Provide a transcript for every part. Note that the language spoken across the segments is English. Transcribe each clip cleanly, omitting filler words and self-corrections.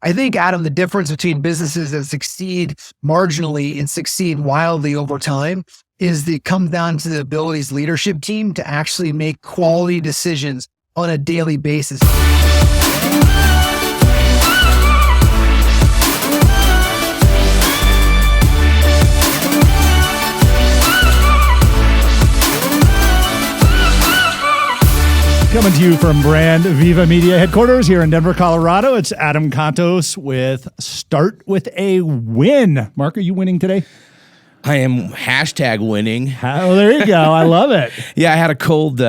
I think, Adam, the difference between businesses that succeed marginally and succeed wildly over time is it comes down to the abilities leadership team to actually make quality decisions on a daily basis. Coming to you from Brand Viva Media headquarters here in Denver, Colorado. It's Adam Contos with Start with a Win. Mark, are you winning today? I am #winning. Oh, there you go. I love it. Yeah, I had a cold,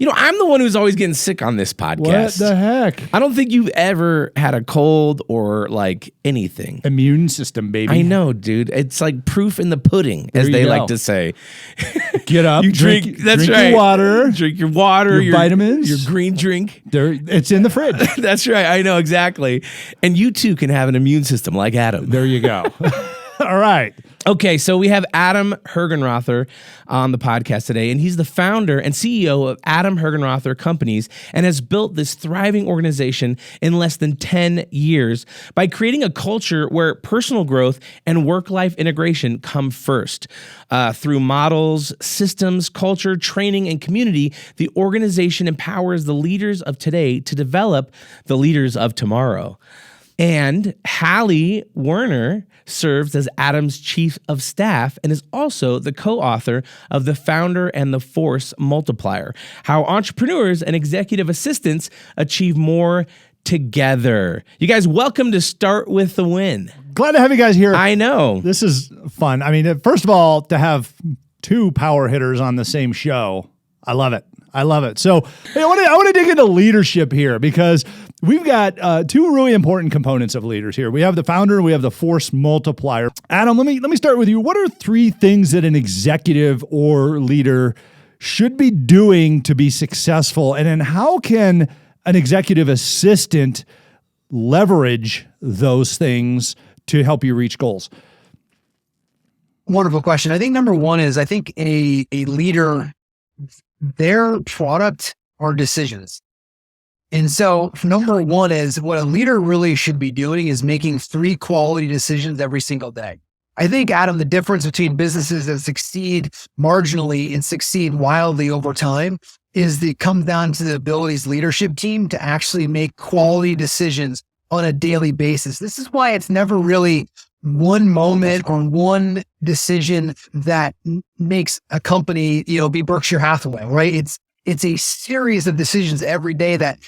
I'm the one who's always getting sick on this podcast. What the heck? I don't think you've ever had a cold or like anything. Immune system, baby. I know, dude. It's like proof in the pudding, as they like to say. Get up, you drink right. Your water. Drink your water, your vitamins. Your green drink. It's in the fridge. That's right. I know, exactly. And you too can have an immune system like Adam. There you go. All right. Okay, so we have Adam Hergenrother on the podcast today, and he's the founder and CEO of Adam Hergenrother Companies and has built this thriving organization in less than 10 years by creating a culture where personal growth and work-life integration come first. Through models, systems, culture, training, and community, the organization empowers the leaders of today to develop the leaders of tomorrow. And Hallie Werner serves as Adam's chief of staff and is also the co-author of The Founder and the Force Multiplier, How Entrepreneurs and Executive Assistants Achieve More Together. You guys, welcome to Start with the Win. Glad to have you guys here. I know. This is fun. I mean, first of all, to have two power hitters on the same show, I love it. I love it. So hey, I want to dig into leadership here because we've got two really important components of leaders here. We have the founder, we have the force multiplier. Adam, let me start with you. What are three things that an executive or leader should be doing to be successful? And then how can an executive assistant leverage those things to help you reach goals? Wonderful question. I think number one is, I think a leader, their product are decisions. And so number one is what a leader really should be doing is making three quality decisions every single day. I think, Adam, the difference between businesses that succeed marginally and succeed wildly over time is it comes down to the abilities leadership team to actually make quality decisions on a daily basis. This is why it's never really one moment or one decision that makes a company, be Berkshire Hathaway, right? It's a series of decisions every day that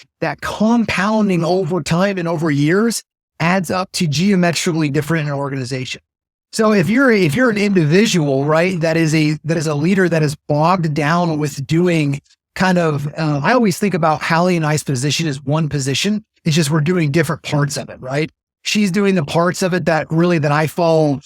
compounding over time and over years adds up to geometrically different in an organization. So if you're an individual, right, that is a leader that is bogged down with doing kind of, I always think about Hallie and I's position as one position. It's just we're doing different parts of it, right? She's doing the parts of it that I follow,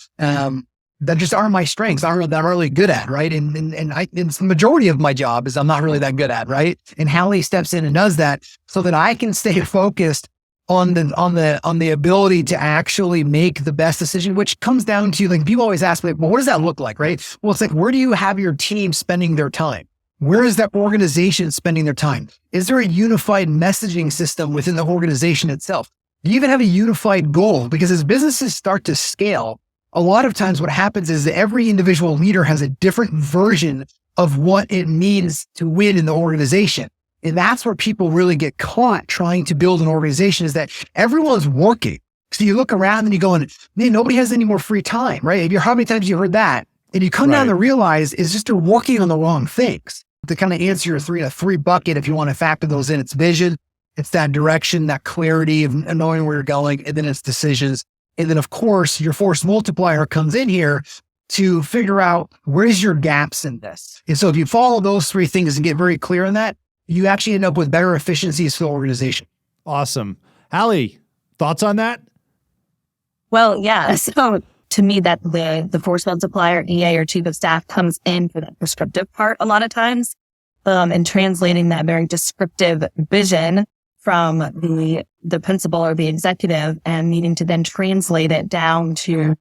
that just aren't my strengths, that I'm really good at, right? And it's the majority of my job is I'm not really that good at, right? And Hallie steps in and does that so that I can stay focused on the ability to actually make the best decision, which comes down to, like, people always ask me, well, what does that look like, right? Well, it's like, where do you have your team spending their time? Where is that organization spending their time? Is there a unified messaging system within the organization itself? Do you even have a unified goal? Because as businesses start to scale, a lot of times what happens is that every individual leader has a different version of what it means to win in the organization. And that's where people really get caught trying to build an organization, is that everyone's working. So you look around and you go, man, nobody has any more free time, right? How many times have you heard that? And you come down to realize it's just they're working on the wrong things. To kind of answer your three bucket, if you want to factor those in, it's vision, it's that direction, that clarity of knowing where you're going, and then it's decisions. And then, of course, your force multiplier comes in here to figure out where's your gaps in this. And so if you follow those three things and get very clear on that, you actually end up with better efficiencies for the organization. Awesome. Hallie, thoughts on that? Well, yeah. So to me, that the force multiplier, EA or chief of staff, comes in for that prescriptive part a lot of times, and translating that very descriptive vision from the principal or the executive and needing to then translate it down to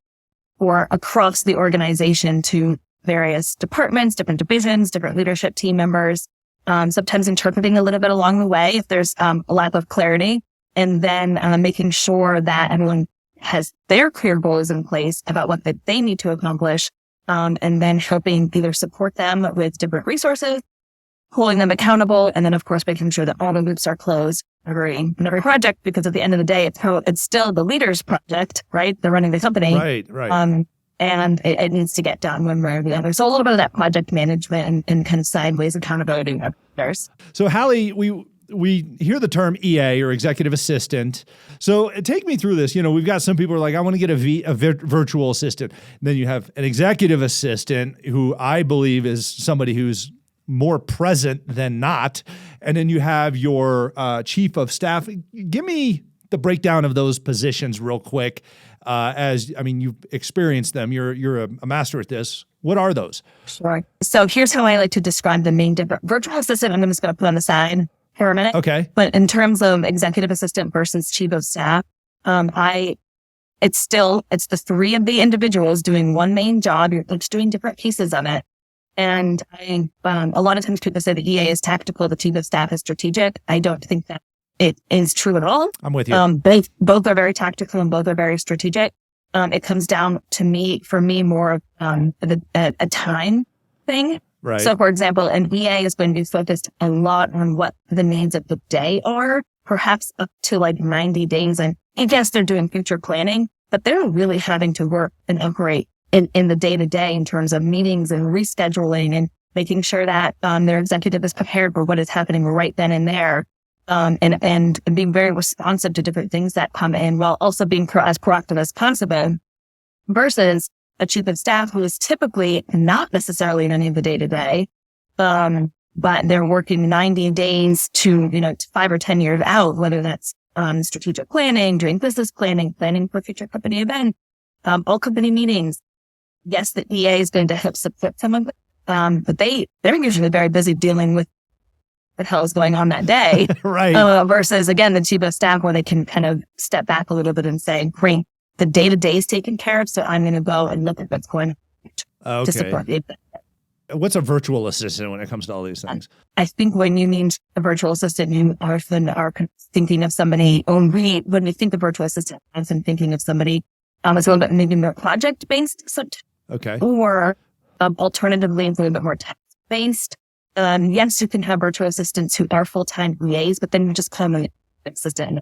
or across the organization to various departments, different divisions, different leadership team members, sometimes interpreting a little bit along the way if there's a lack of clarity. and then making sure that everyone has their clear goals in place about what they need to accomplish, and then helping either support them with different resources, holding them accountable, and then of course making sure that all the loops are closed in every project, because at the end of the day, it's still the leader's project, right? They're running the company. Right. And it needs to get done one way or the other. So a little bit of that project management and kind of sideways accountability of others. So Hallie, we hear the term EA or executive assistant. So take me through this. We've got some people who are like, I want to get a virtual assistant. And then you have an executive assistant who I believe is somebody who's more present than not. And then you have your chief of staff. Give me the breakdown of those positions real quick. You've experienced them. You're a master at this. What are those? Sure. So here's how I like to describe the main difference. Virtual assistant, I'm just going to put on the side for a minute. Okay. But in terms of executive assistant versus chief of staff, it's the three of the individuals doing one main job. You're each doing different pieces of it. And a lot of times people say the EA is tactical, the chief of staff is strategic. I don't think that it is true at all. I'm with you. Both are very tactical and both are very strategic. It comes down to for me, more of a time thing. Right. So, for example, an EA is going to be focused a lot on what the needs of the day are, perhaps up to like 90 days. And yes, they're doing future planning, but they're really having to work and operate in the day-to-day in terms of meetings and rescheduling and making sure that their executive is prepared for what is happening right then and there. And being very responsive to different things that come in, while also being as proactive as possible, versus a chief of staff who is typically not necessarily in any of the day-to-day, but they're working 90 days to 5 or 10 years out, whether that's strategic planning, doing business planning for future company events, all company meetings. Yes, the EA is going to help support some of it, but they're usually very busy dealing with what the hell is going on that day. Right. Versus, again, the chief of staff, where they can kind of step back a little bit and say, great, the day-to-day is taken care of, so I'm going to go and look at what's going on to support the event. What's a virtual assistant when it comes to all these things? I think when you mean a virtual assistant, you are thinking of somebody, when we think of virtual assistant, I'm thinking of somebody it's a little bit maybe more project-based, okay, or alternatively, it's a little bit more text-based. Yes, you can have virtual assistants who are full-time EAs, but then you just call them an assistant.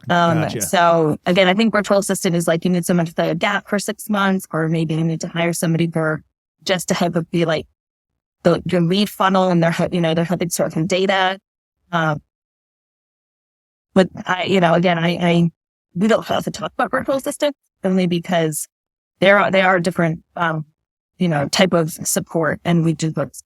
Gotcha. So again, I think virtual assistant is like you need someone to fill a gap for 6 months, or maybe you need to hire somebody just to have it be like your lead funnel, and they're helping sort some data. But we don't have to talk about virtual assistants only because they are different, type of support, and we do both.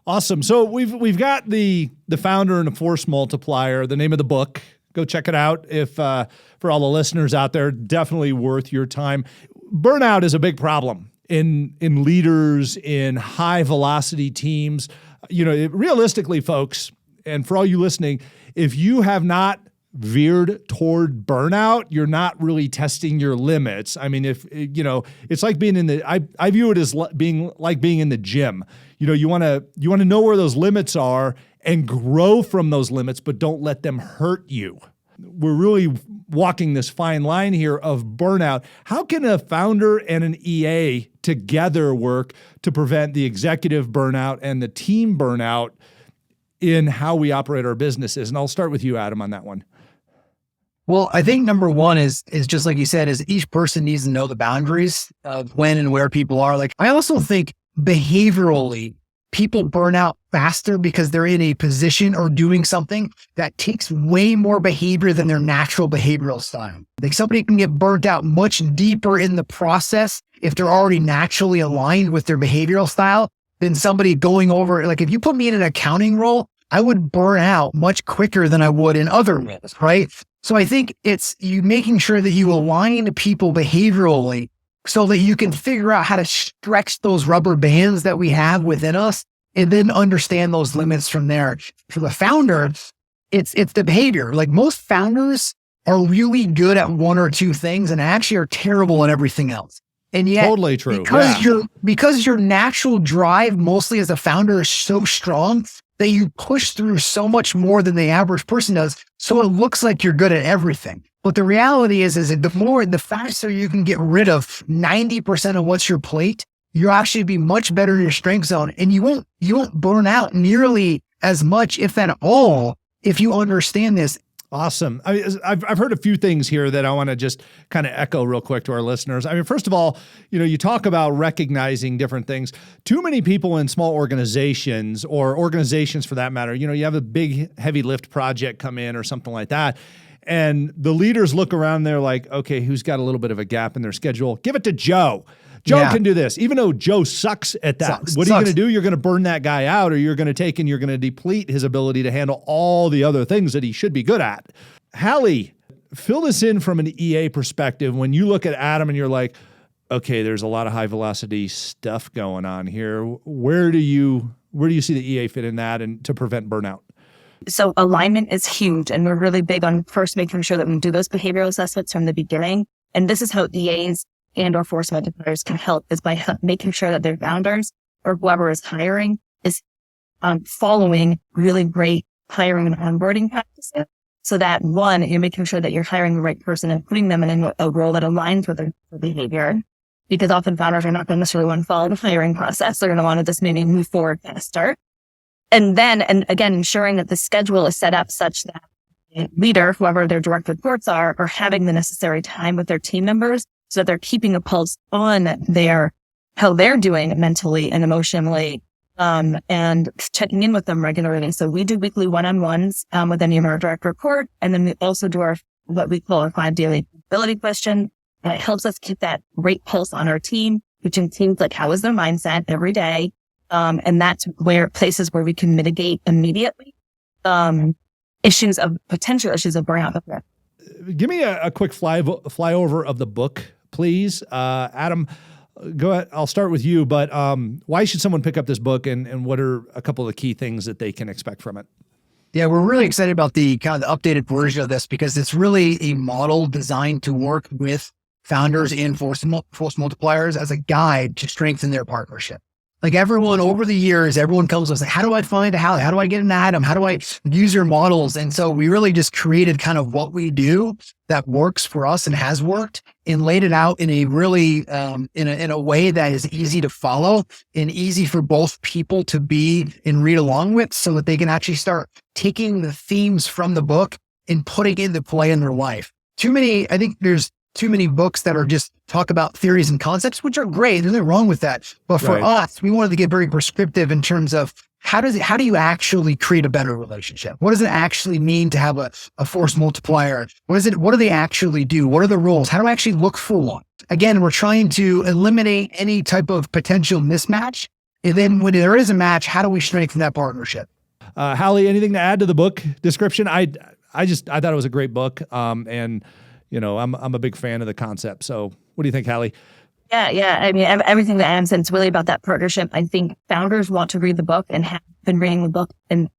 Awesome. So we've got the founder and the force multiplier, the name of the book. Go check it out. If for all the listeners out there, definitely worth your time. Burnout is a big problem in leaders, in high velocity teams. Realistically, folks, and for all you listening, if you have not veered toward burnout, you're not really testing your limits. I mean, it's like being I view it as being in the gym. You want to know where those limits are and grow from those limits, but don't let them hurt you. We're really walking this fine line here of burnout. How can a founder and an EA together work to prevent the executive burnout and the team burnout in how we operate our businesses? And I'll start with you, Adam, on that one. Well, I think number one is just like you said, is each person needs to know the boundaries of when and where people are. Like, I also think behaviorally, people burn out faster because they're in a position or doing something that takes way more behavior than their natural behavioral style. Like, somebody can get burnt out much deeper in the process if they're already naturally aligned with their behavioral style than somebody going over. Like, if you put me in an accounting role, I would burn out much quicker than I would in other roles, right? So I think it's you making sure that you align people behaviorally so that you can figure out how to stretch those rubber bands that we have within us and then understand those limits from there. For the founder, it's the behavior. Like, most founders are really good at one or two things and actually are terrible at everything else. And yet, totally true. Because your natural drive mostly as a founder is so strong that you push through so much more than the average person does. So it looks like you're good at everything. But the reality is that the faster you can get rid of 90% of what's your plate, you'll actually be much better in your strength zone. And you won't burn out nearly as much, if at all, if you understand this. Awesome. I've heard a few things here that I want to just kind of echo real quick to our listeners. I mean, first of all, you talk about recognizing different things. Too many people in small organizations, or organizations for that matter, you have a big heavy lift project come in or something like that. And the leaders look around, they're like, okay, who's got a little bit of a gap in their schedule? Give it to Joe. Joe can do this, even though Joe sucks at that. What are you going to do? You're going to burn that guy out, or you're going to deplete his ability to handle all the other things that he should be good at. Hallie, fill this in from an EA perspective. When you look at Adam and you're like, okay, there's a lot of high velocity stuff going on here. Where do you see the EA fit in that and to prevent burnout? So alignment is huge, and we're really big on first making sure that we do those behavioral assessments from the beginning. And this is how EAs and or force multipliers can help, is by making sure that their founders or whoever is hiring is following really great hiring and onboarding practices. So that one, you're making sure that you're hiring the right person and putting them in a role that aligns with their behavior. Because often founders are not going to necessarily want to follow the hiring process. They're going to want to just maybe move forward faster. And again, ensuring that the schedule is set up such that the leader, whoever their direct reports are having the necessary time with their team members, so that they're keeping a pulse on how they're doing mentally and emotionally, and checking in with them regularly. So we do weekly one-on-ones with any of our direct report. And then we also do what we call our 5 daily ability question. It helps us keep that great pulse on our team, which includes like, how is their mindset every day? And that's places where we can mitigate immediately potential issues of burnout. Give me a quick flyover of the book, please. Adam, go ahead. I'll start with you, but why should someone pick up this book, and what are a couple of the key things that they can expect from it? Yeah, we're really excited about the kind of the updated version of this, because it's really a model designed to work with founders and force multipliers as a guide to strengthen their partnership. Like everyone over the years, everyone comes to us like, how do I find a Hallie? How do I get an Adam? How do I use your models? And so we really just created kind of what we do that works for us and has worked, and laid it out in a really, in a way that is easy to follow and easy for both people to be and read along with, so that they can actually start taking the themes from the book and putting into play in their life. I think there's too many books that are just talk about theories and concepts, which are great. There's nothing wrong with that. But for us, we wanted to get very prescriptive in terms of how do you actually create a better relationship? What does it actually mean to have a force multiplier? What do they actually do? What are the rules? How do I actually look for one? Again, we're trying to eliminate any type of potential mismatch. And then when there is a match, how do we strengthen that partnership? Hallie, anything to add to the book description? I thought it was a great book. And I'm a big fan of the concept. So what do you think, Hallie? Yeah. I mean, everything that Adam said, it's really about that partnership. I think founders want to read the book and have been reading the book, and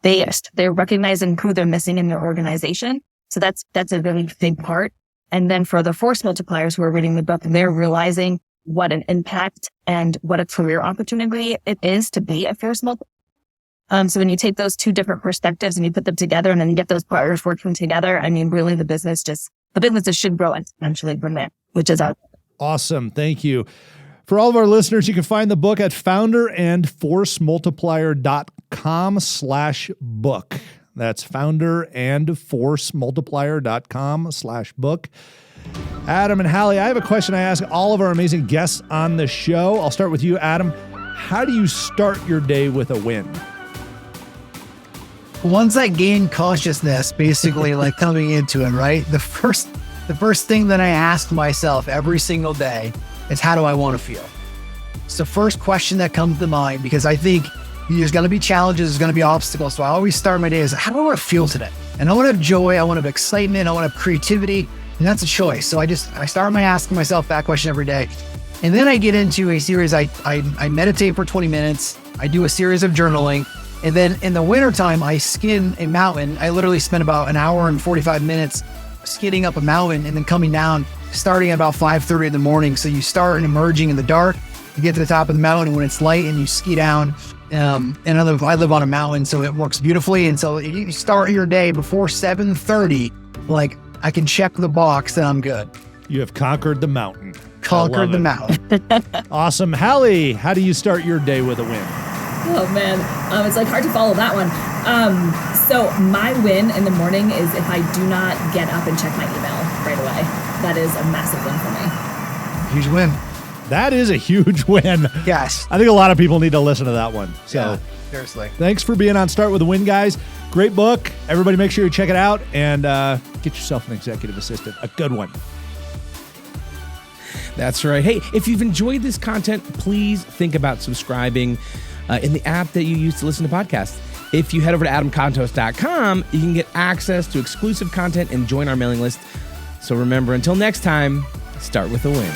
they're recognizing who they're missing in their organization. So that's a really big part. And then for the force multipliers who are reading the book, they're realizing what an impact and what a career opportunity it is to be a force multiplier. So when you take those two different perspectives and you put them together, and then you get those partners working together, I mean, really the businesses should grow exponentially from there, which is our awesome. Thank you. For all of our listeners, you can find the book at founderandforcemultiplier.com/book. That's founderandforcemultiplier.com/book. Adam and Hallie, I have a question I ask all of our amazing guests on the show. I'll start with you, Adam. How do you start your day with a win? Once I gain consciousness, basically like coming into it, right? The first thing that I ask myself every single day is, how do I want to feel? It's the first question that comes to mind, because I think there's going to be challenges, there's going to be obstacles. So I always start my day as, how do I want to feel today? And I want to have joy, I want to have excitement, I want to have creativity, and that's a choice. So I start by asking myself that question every day. And then I get into a series, I meditate for 20 minutes, I do a series of journaling. And then in the wintertime, I skin a mountain. I literally spend about an hour and 45 minutes skidding up a mountain and then coming down, starting at about 5:30 in the morning. So you start emerging in the dark, you get to the top of the mountain when it's light, and you ski down. And I live on a mountain, so it works beautifully. And so if you start your day before 7:30, like I can check the box and I'm good. You have conquered the mountain. Conquered the mountain. Awesome. Hallie, how do you start your day with a win? Oh man, it's like hard to follow that one. So my win in the morning is if I do not get up and check my email right away. That is a massive win for me. Huge win. That is a huge win. Yes. I think a lot of people need to listen to that one. So Yeah, seriously. thanks for being on Start with a Win, guys. Great book. Everybody make sure you check it out and get yourself an executive assistant. A good one. That's right. Hey, if you've enjoyed this content, please think about subscribing in the app that you use to listen to podcasts. If you head over to adamcontos.com, you can get access to exclusive content and join our mailing list. So remember, until next time, start with a win.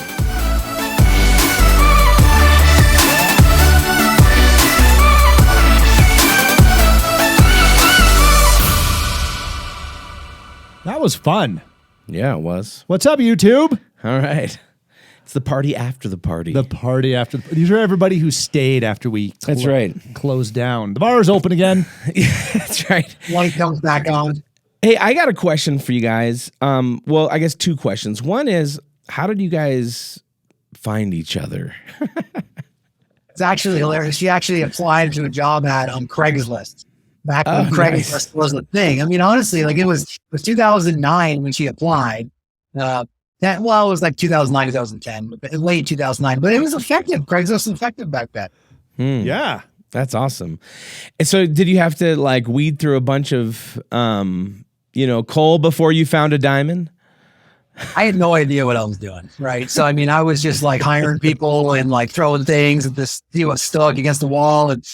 That was fun. Yeah, it was. What's up, YouTube? All right. It's the party after the party. The party after. These are everybody who stayed after we That's right. closed down. The bar is open again. That's right. Light comes back on. Hey, I got a question for you guys. Well, I guess two questions. One is, how did you guys find each other? It's actually hilarious. She actually applied to a job at Craigslist. Back when Craigslist was a thing. I mean, honestly, like it was 2009 when she applied. It was like 2009, 2010, but late 2009. But it was effective. Craigslist was effective back then. Yeah. That's awesome. And so did you have to like weed through a bunch of, coal before you found a diamond? I had no idea what I was doing. Right. So, I mean, I was just like hiring people and like throwing things and just see what stuck against the wall. And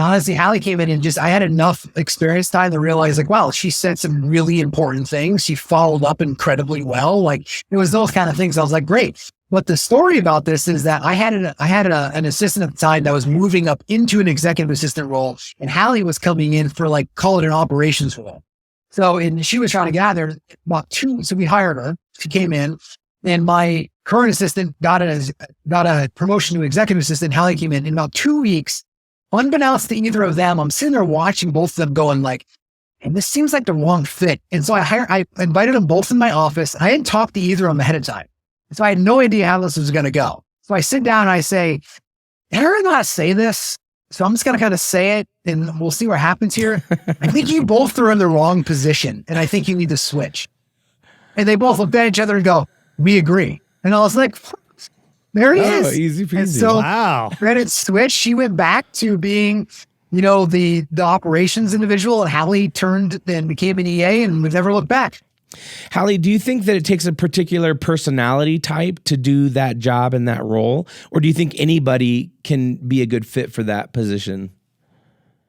honestly, Hallie came in and I had enough experience time to realize like, wow, she said some really important things. She followed up incredibly well. Like it was those kind of things. I was like, great. But the story about this is that I had an assistant at the time that was moving up into an executive assistant role, and Hallie was coming in for like, call it an operations role. So, and she was trying to gather about so we hired her. She came in, and my current assistant got a promotion to executive assistant. Hallie came in about 2 weeks. Unbeknownst to either of them, I'm sitting there watching both of them going like, and this seems like the wrong fit. And so I invited them both in my office. I hadn't talked to either of them ahead of time. So I had no idea how this was going to go. So I sit down and I say, I don't know how to say this. So I'm just going to kind of say it and we'll see what happens here. I think you both are in the wrong position and I think you need to switch. And they both looked at each other and go, we agree. And I was like, there he is. Easy peasy. And so Wow. credit switch. She went back to being, the operations individual, and Hallie turned and became an EA, and we've never looked back. Hallie, do you think that it takes a particular personality type to do that job in that role? Or do you think anybody can be a good fit for that position?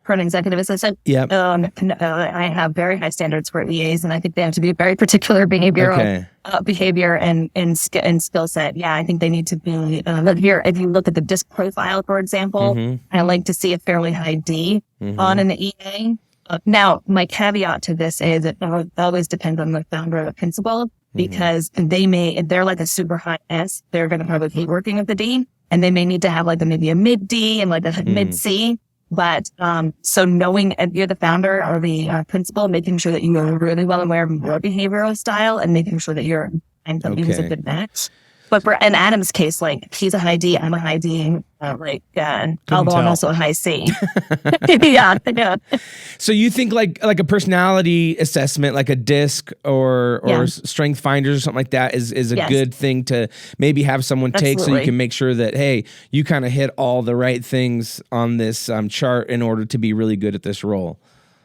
For an executive assistant, Yep. I have very high standards for EAs, and I think they have to be very particular behavior and skill set. Yeah, I think they need to be. If you look at the DISC profile, for example, I like to see a fairly high D on an EA. Now, my caveat to this is it always depends on the founder or the principal, because if they're like a super high S, they're going to probably hate working with the D, and they may need to have like maybe a mid D and like a mid C. But, so knowing if you're the founder or the principal, making sure that you are really well aware of your behavioral style and making sure that you're something who's a good match. But for in Adam's case, like he's a high D, I'm a high D, although I'm also a high C. Yeah. So you think like a personality assessment, like a DISC or strength finders or something like that is a good thing to maybe have someone take so you can make sure that, hey, you kind of hit all the right things on this chart in order to be really good at this role.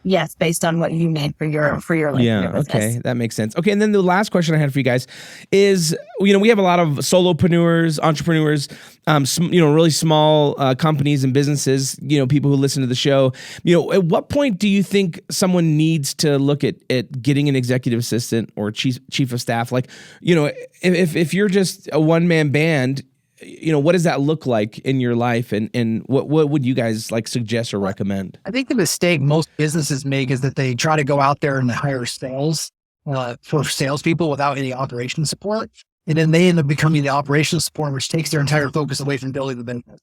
Yes, based on what you made for your life. Yeah, okay, that makes sense. Okay, and then the last question I had for you guys is, we have a lot of solopreneurs, entrepreneurs, really small companies and businesses, people who listen to the show. At what point do you think someone needs to look at getting an executive assistant or chief of staff? Like, if you're just a one-man band, what does that look like in your life, and what would you guys like suggest or recommend? I think the mistake most businesses make is that they try to go out there and hire for salespeople without any operations support. And then they end up becoming the operations support, which takes their entire focus away from building the business.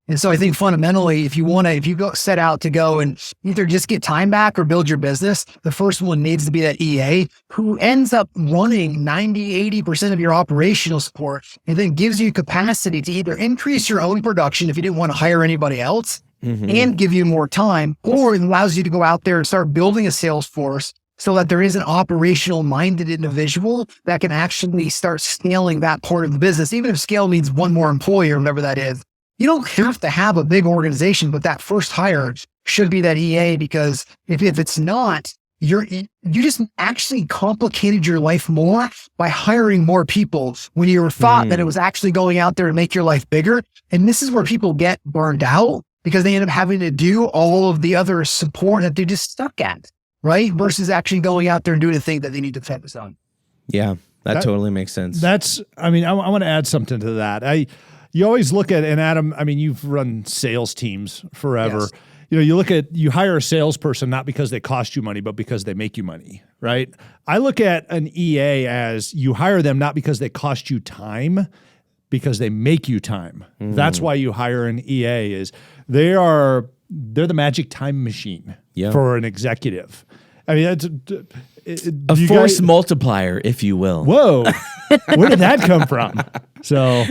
And so I think fundamentally, if you go set out to go and either just get time back or build your business, the first one needs to be that EA who ends up running 90-80% of your operational support and then gives you capacity to either increase your own production if you didn't want to hire anybody else and give you more time, or it allows you to go out there and start building a sales force so that there is an operational minded individual that can actually start scaling that part of the business. Even if scale means one more employee or whatever that is, you don't have to have a big organization, but that first hire should be that EA, because if it's not, you just actually complicated your life more by hiring more people when you were thought that it was actually going out there to make your life bigger. And this is where people get burned out because they end up having to do all of the other support that they're just stuck at, right? Versus actually going out there and doing the thing that they need to focus on. Yeah, that totally makes sense. I want to add something to that. You always look at, and Adam, I mean, you've run sales teams forever. Yes. You hire a salesperson not because they cost you money, but because they make you money, right? I look at an EA as you hire them not because they cost you time, because they make you time. That's why you hire an EA. Is they're the magic time machine for an executive. I mean, it's a force multiplier, if you will. Whoa, where did that come from? So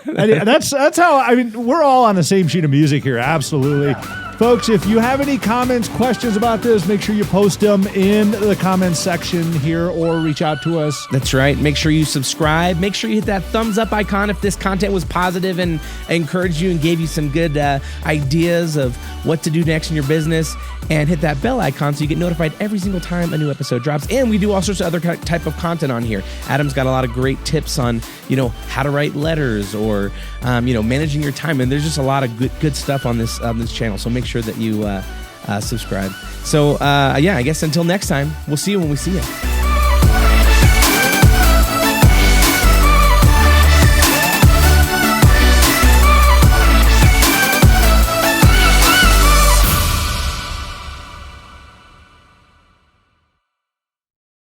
that's how, I mean, we're all on the same sheet of music here. Absolutely. Folks, if you have any comments, questions about this, make sure you post them in the comments section here or reach out to us. That's right. Make sure you subscribe. Make sure you hit that thumbs up icon if this content was positive and encouraged you and gave you some good ideas of what to do next in your business. And hit that bell icon so you get notified every single time a new episode drops. And we do all sorts of other type of content on here. Adam's got a lot of great tips on, how to write letters or, managing your time. And there's just a lot of good stuff on this channel. So make sure that you subscribe. So, I guess until next time, we'll see you when we see you.